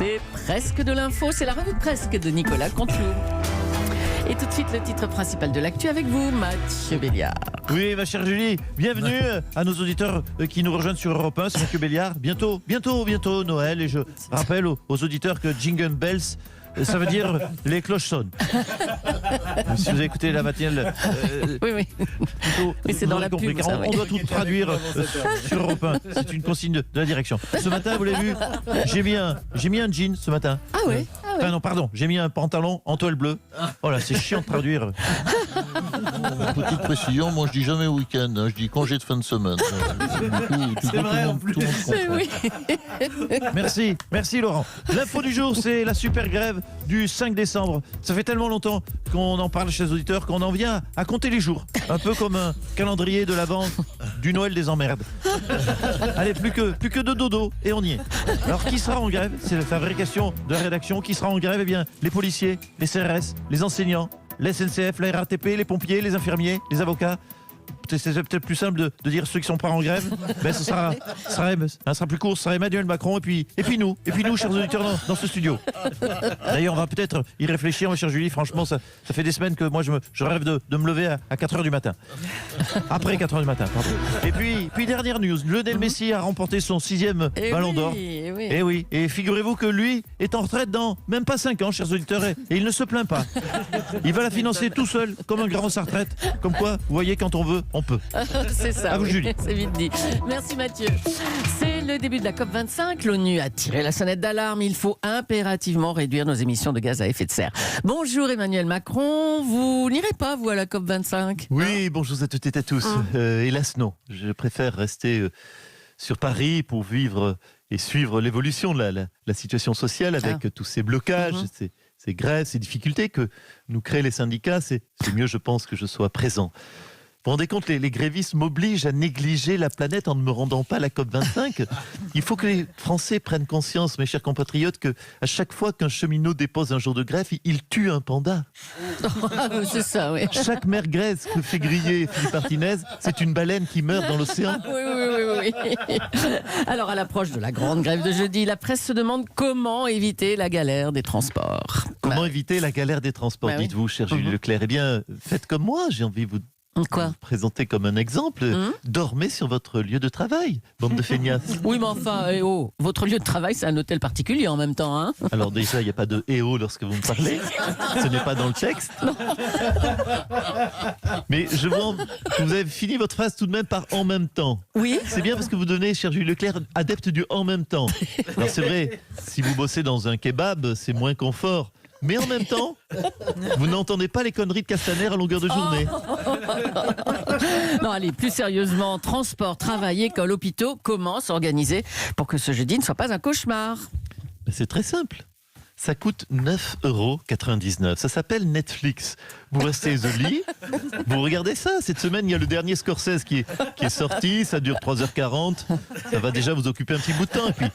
C'est presque de l'info, c'est la revue de presque de Nicolas Contelou. Et tout de suite, le titre principal de l'actu avec vous, Mathieu Béliard. Oui, ma chère Julie, bienvenue à nos auditeurs qui nous rejoignent sur Europe 1, c'est Mathieu Béliard. Bientôt Noël, et je rappelle aux auditeurs que Jingle Bells, ça veut dire les cloches sonnent. Si vous avez écouté la matinale, Oui. plutôt, Oui, c'est dans la pub, car ça, on oui. doit tout traduire sur Europe 1. C'est une consigne de la direction. Ce matin, vous l'avez vu, j'ai mis un jean ce matin. Ah oui. Enfin non, pardon, j'ai mis un pantalon en toile bleue. Oh là, c'est chiant de traduire. Petite précision, moi je dis jamais week-end, hein, je dis congé de fin de semaine. C'est vrai, en plus. Mais oui. Merci Laurent. L'info du jour, c'est la super grève du 5 décembre. Ça fait tellement longtemps qu'on en parle chez les auditeurs qu'on en vient à compter les jours. Un peu comme un calendrier de l'Avent du Noël des emmerdes. Allez, plus que de dodo et on y est. Alors qui sera en grève? C'est la vraie question de la rédaction. Qui sera en grève? Eh bien, les policiers, les CRS, les enseignants, la SNCF, la RATP, les pompiers, les infirmiers, les avocats. C'est peut-être plus simple de dire ceux qui sont pas en grève. Ben, ce sera plus court. Ce sera Emmanuel Macron et puis nous, chers auditeurs dans ce studio. D'ailleurs, on va peut-être y réfléchir, ma chère Julie. Franchement, ça fait des semaines que moi je rêve de me lever à 4h du matin. Après 4h du matin, pardon. Et puis dernière news. Lionel Messi a remporté son 6e ballon d'or. Et oui. Et figurez-vous que lui est en retraite dans même pas 5 ans, chers auditeurs, et il ne se plaint pas. Il va la financer tout seul, comme un grand sa retraite. Comme quoi, vous voyez, quand on veut, on peut. C'est ça. À vous, Julie. C'est vite dit. Merci Mathieu. C'est le début de la COP25. L'ONU a tiré la sonnette d'alarme. Il faut impérativement réduire nos émissions de gaz à effet de serre. Bonjour Emmanuel Macron. Vous n'irez pas, vous, à la COP25? Oui, bonjour à toutes et à tous. Hélas, non. Je préfère rester sur Paris pour vivre et suivre l'évolution de la situation sociale avec tous ces blocages, ces grèves, ces difficultés que nous créent les syndicats. C'est mieux, je pense, que je sois présent. Vous vous rendez compte, les grévistes m'obligent à négliger la planète en ne me rendant pas à la COP25. Il faut que les Français prennent conscience, mes chers compatriotes, que à chaque fois qu'un cheminot dépose un jour de grève, il tue un panda. C'est ça, oui. Chaque merguez que fait griller Philippe Martinez, c'est une baleine qui meurt dans l'océan. Oui. Alors, à l'approche de la grande grève de jeudi, la presse se demande comment éviter la galère des transports. Comment éviter la galère des transports, dites-vous, cher Julie Leclerc? Eh bien, faites comme moi, j'ai envie de vous présenter comme un exemple. Dormez sur votre lieu de travail, bande de feignasses. Oui, mais enfin, votre lieu de travail, c'est un hôtel particulier en même temps, hein? Alors déjà, il n'y a pas de « lorsque vous me parlez. Ce n'est pas dans le texte. Mais je vois que vous avez fini votre phrase tout de même par « en même temps ». Oui. C'est bien parce que vous donnez, cher Julie Leclerc, adepte du « en même temps ». Alors c'est vrai, si vous bossez dans un kebab, c'est moins confort. Mais en même temps, vous n'entendez pas les conneries de Castaner à longueur de journée. Non, allez, plus sérieusement, transport, travail, école, hôpitaux, comment s'organiser pour que ce jeudi ne soit pas un cauchemar? C'est très simple. Ça coûte 9,99 €. Ça s'appelle Netflix. Vous restez au lit, vous regardez ça. Cette semaine, il y a le dernier Scorsese qui est sorti. Ça dure 3h40. Ça va déjà vous occuper un petit bout de temps. Et puis,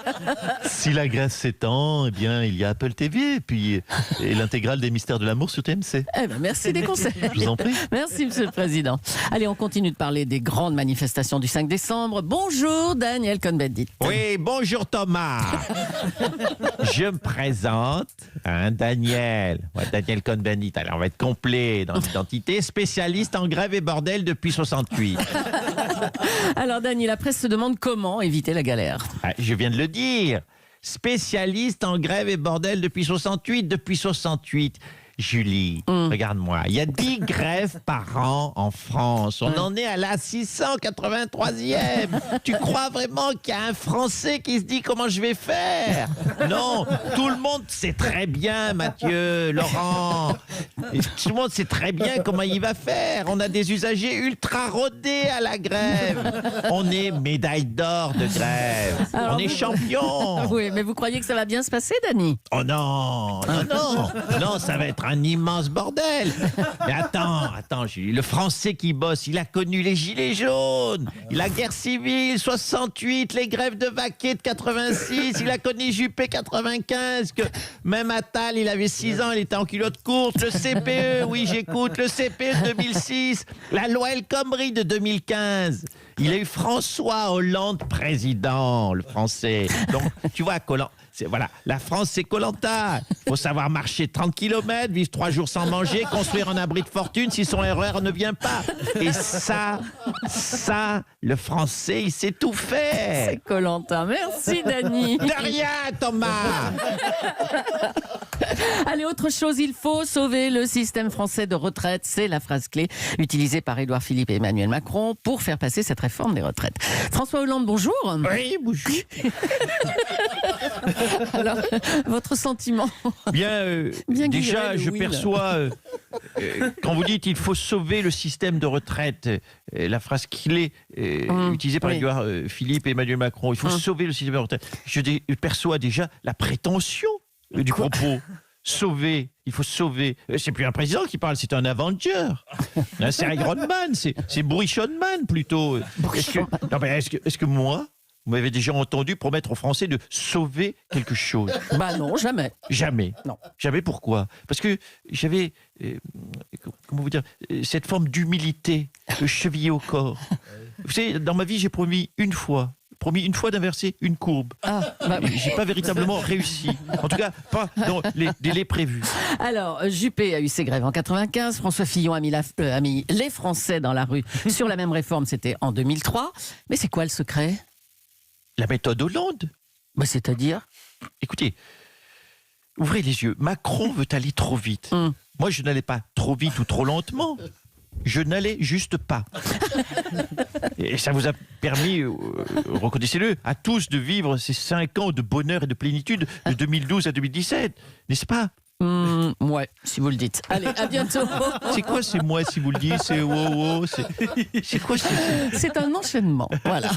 si la grève s'étend, eh bien, il y a Apple TV et l'intégrale des Mystères de l'amour sur TMC. Eh ben, merci des conseils. Je vous en prie. Merci, Monsieur le Président. Allez, on continue de parler des grandes manifestations du 5 décembre. Bonjour, Daniel Cohn-Bendit. Oui, bonjour Thomas. Je me présente, Daniel Cohn-Bendit. Alors, on va être complet dans l'identité. Spécialiste en grève et bordel depuis 68. Alors, Daniel, la presse se demande comment éviter la galère. Je viens de le dire. Spécialiste en grève et bordel depuis 68. Depuis 68. Julie, regarde-moi, il y a 10 grèves par an en France. On en est à la 683e. Tu crois vraiment qu'il y a un Français qui se dit comment je vais faire? Non, tout le monde sait très bien, Mathieu, Laurent. Tout le monde sait très bien comment il va faire. On a des usagers ultra rodés à la grève. On est médaille d'or de grève. Alors, on est champion. Oui, mais vous croyez que ça va bien se passer, Dani? Oh non, ça va être un immense bordel. Mais attends, Julie, le Français qui bosse, il a connu les gilets jaunes, la guerre civile, 68, les grèves de Vaquet de 86, il a connu Juppé 95, que même Attal, il avait 6 ans, il était en culotte courte, le CPE, oui j'écoute, le CPE de 2006, la loi El Khomri de 2015. Il a eu François Hollande président, le français. Donc, tu vois, voilà, la France, c'est Koh-Lanta. Il faut savoir marcher 30 km, vivre 3 jours sans manger, construire un abri de fortune si son RER ne vient pas. Et ça, le français, il sait tout faire. C'est Koh-Lanta. Merci, Dany. De rien, Thomas. Allez, autre chose, il faut sauver le système français de retraite. C'est la phrase clé utilisée par Édouard Philippe et Emmanuel Macron pour faire passer cette réforme des retraites. François Hollande, bonjour. Oui, bonjour. Alors, votre sentiment? Bien, déjà, Guillerel, je oui, perçois, quand vous dites il faut sauver le système de retraite, la phrase clé utilisée par oui. Édouard Philippe et Emmanuel Macron, il faut sauver le système de retraite. Je perçois déjà la prétention du propos. Sauver, il faut sauver. C'est plus un président qui parle, c'est un Avenger. C'est Iron Man, c'est Boris Man plutôt. Est-ce que moi, vous m'avez déjà entendu promettre aux Français de sauver quelque chose? Bah non, jamais. Jamais. Non. Jamais, pourquoi? Parce que j'avais, comment vous dire, cette forme d'humilité, de chevillé au corps. Vous savez, dans ma vie, j'ai promis une fois d'inverser une courbe. J'ai pas véritablement réussi. En tout cas, pas dans les délais prévus. Alors, Juppé a eu ses grèves en 95. François Fillon a mis les Français dans la rue sur la même réforme. C'était en 2003. Mais c'est quoi le secret? La méthode Hollande. Bah, c'est-à-dire? Écoutez, ouvrez les yeux. Macron veut aller trop vite. Moi, je n'allais pas trop vite ou trop lentement. Je n'allais juste pas. Et ça vous a permis, reconnaissez-le, à tous de vivre ces 5 ans de bonheur et de plénitude de 2012 à 2017, n'est-ce pas? Ouais, si vous le dites. Allez, à bientôt. C'est quoi c'est moi si vous le dites? C'est wow, c'est quoi c'est un enchaînement, voilà.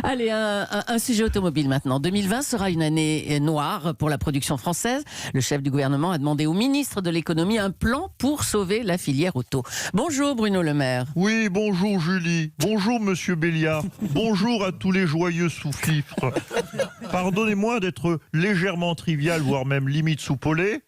Allez, un sujet automobile maintenant. 2020 sera une année noire pour la production française. Le chef du gouvernement a demandé au ministre de l'économie un plan pour sauver la filière auto. Bonjour Bruno Le Maire. Oui, bonjour Julie. Bonjour Monsieur Béliard. Bonjour à tous les joyeux sous-fifres. Pardonnez-moi d'être légèrement trivial, voire même limite soupolé.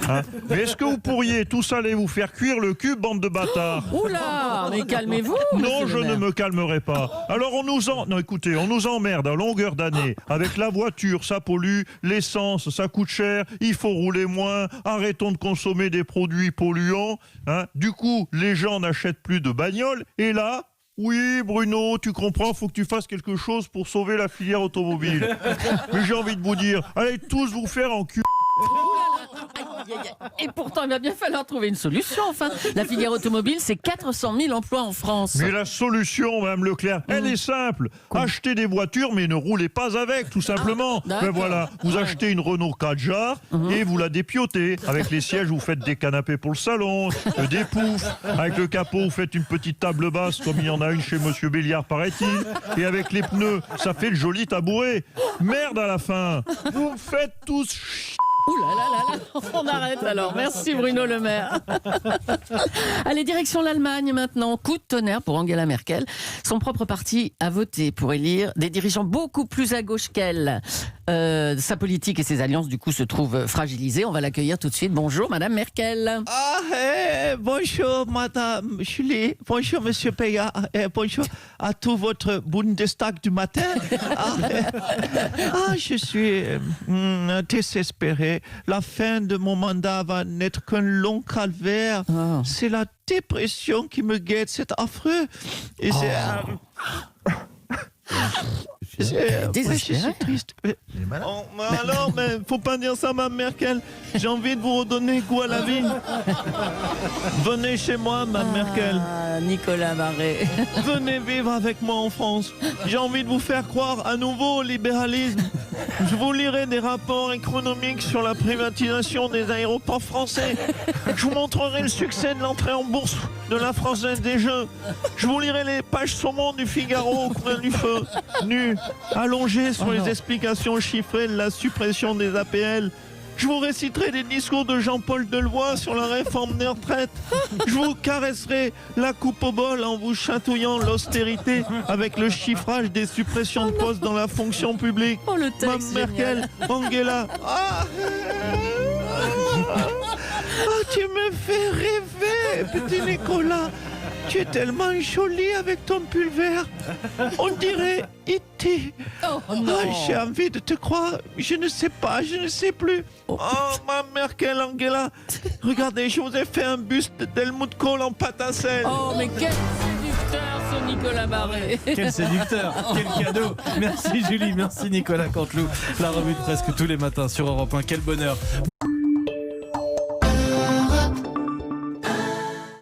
Hein, mais est-ce que vous pourriez tous aller vous faire cuire le cul, bande de bâtards? Oula, mais calmez-vous. Non, je ne me calmerai pas. Alors on nous emmerde à longueur d'année. Avec la voiture, ça pollue, l'essence, ça coûte cher, il faut rouler moins, arrêtons de consommer des produits polluants. Hein. Du coup, les gens n'achètent plus de bagnoles. Et là, oui, Bruno, tu comprends, faut que tu fasses quelque chose pour sauver la filière automobile. Mais j'ai envie de vous dire, allez tous vous faire en cul. Et pourtant, il va bien falloir trouver une solution. Enfin, la filière automobile, c'est 400 000 emplois en France. Mais la solution, Mme Leclerc, elle est simple. Achetez des voitures, mais ne roulez pas avec, tout simplement. Ben voilà, vous achetez une Renault Kadjar et vous la dépiotez. Avec les sièges, vous faites des canapés pour le salon, des poufs. Avec le capot, vous faites une petite table basse, comme il y en a une chez Monsieur Béliard, paraît-il. Et avec les pneus, ça fait le joli tabouret. Merde à la fin. Vous faites tous Ouh là là là là, on arrête alors. Merci Bruno Le Maire. Allez, direction l'Allemagne maintenant. Coup de tonnerre pour Angela Merkel. Son propre parti a voté pour élire des dirigeants beaucoup plus à gauche qu'elle. Sa politique et ses alliances, du coup, se trouvent fragilisées. On va l'accueillir tout de suite. Bonjour, Madame Merkel. Bonjour, Madame Julie. Bonjour, Monsieur Paya. Bonjour à tout votre Bundestag du matin. Je suis désespéré. La fin de mon mandat va n'être qu'un long calvaire. C'est la dépression qui me guette. C'est affreux. Et je suis triste. Mais faut pas dire ça, Mme Merkel. J'ai envie de vous redonner goût à la vie. Venez chez moi, Mme Merkel. Nicolas Barré. Venez vivre avec moi en France. J'ai envie de vous faire croire à nouveau au libéralisme. Je vous lirai des rapports économiques sur la privatisation des aéroports français. Je vous montrerai le succès de l'entrée en bourse de la Française des Jeux. Je vous lirai les pages saumon du Figaro au coin du feu, nu, allongé sur les explications chiffrées de la suppression des APL. Je vous réciterai des discours de Jean-Paul Delevoye sur la réforme des retraites. Je vous caresserai la coupe au bol en vous chatouillant l'austérité avec le chiffrage des suppressions de postes dans la fonction publique. Le texte, Mme Merkel, Angela. Tu me fais rêver, petit Nicolas. tu es tellement jolie avec ton pull vert. On dirait E.T. Oh non. J'ai envie de te croire. Je ne sais pas, je ne sais plus. Oh, ma mère, quelle Angela. Regardez, je vous ai fait un buste d'Helmut Kohl en pâte à sel. Oh, mais quel séducteur, ce Nicolas Barré. Quel séducteur, quel cadeau. Merci Julie, merci Nicolas Canteloup. La revue de presque tous les matins sur Europe 1. Quel bonheur.